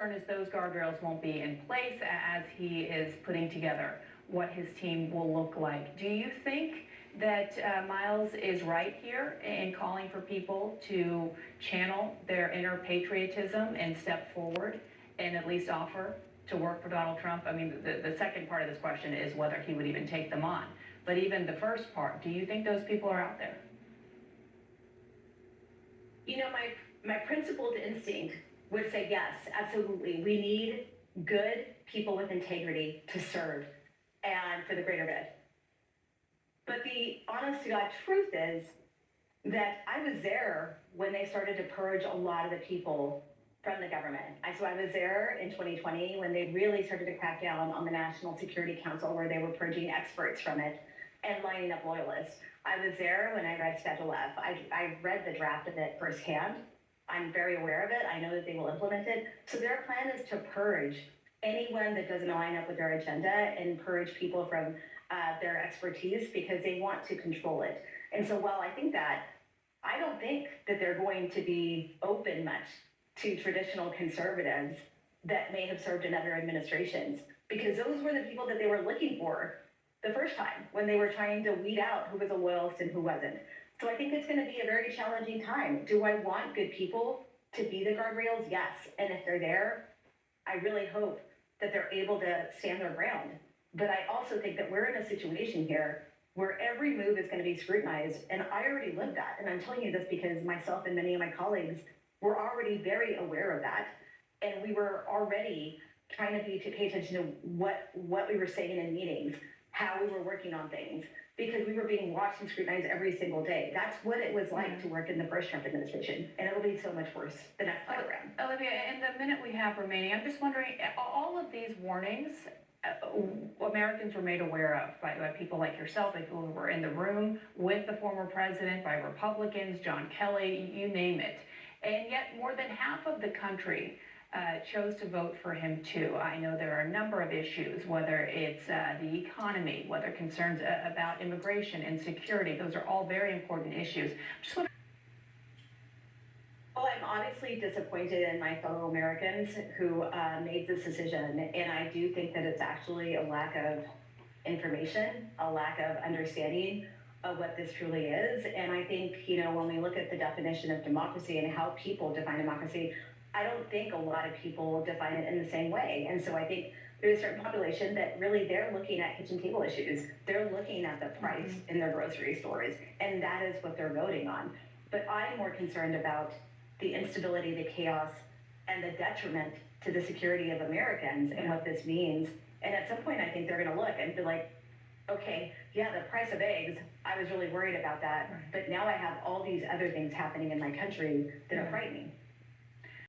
Is those guardrails won't be in place as he is putting together what his team will look like. Do you think that Miles is right here in calling for people to channel their inner patriotism and step forward and at least offer to work for Donald Trump? I mean, the second part of this question is whether he would even take them on. But even the first part, do you think those people are out there? You know, my principled instinct would say yes, absolutely. We need good people with integrity to serve and for the greater good. But the honest to God truth is that I was there when they started to purge a lot of the people from the government. So I was there in 2020 when they really started to crack down on the National Security Council, where they were purging experts from it and lining up loyalists. I was there when I read Schedule F. I read the draft of it firsthand. I'm very aware of it. I know that they will implement it. So their plan is to purge anyone that doesn't line up with their agenda and purge people from their expertise because they want to control it. And so while I think that, I don't think that they're going to be open much to traditional conservatives that may have served in other administrations, because those were the people that they were looking for the first time when they were trying to weed out who was a loyalist and who wasn't. So I think it's going to be a very challenging time. Do I want good people to be the guardrails? Yes. And if they're there, I really hope that they're able to stand their ground. But I also think that we're in a situation here where every move is going to be scrutinized. And I already lived that. And I'm telling you this because myself and many of my colleagues were already very aware of that. And we were already trying to pay attention to what we were saying in meetings, how we were working on things, because we were being watched and scrutinized every single day. That's what it was like to work in the first Trump administration. And it'll be so much worse the next time around. Olivia, in the minute we have remaining, I'm just wondering, all of these warnings, Americans were made aware of by people like yourself, by people who were in the room with the former president, by Republicans, John Kelly, you name it. And yet more than half of the country chose to vote for him too. I know there are a number of issues, whether it's the economy, whether concerns about immigration and security. Those are all very important issues. Well, I'm honestly disappointed in my fellow Americans who made this decision. And I do think that it's actually a lack of information, a lack of understanding of what this truly is. And I think, when we look at the definition of democracy and how people define democracy, I don't think a lot of people define it in the same way. And so I think there's a certain population that really they're looking at kitchen table issues. They're looking at the price in their grocery stores, and that is what they're voting on. But I'm more concerned about the instability, the chaos, and the detriment to the security of Americans and what this means. And at some point, I think they're going to look and be like, okay, yeah, the price of eggs, I was really worried about that. But now I have all these other things happening in my country that are frightening.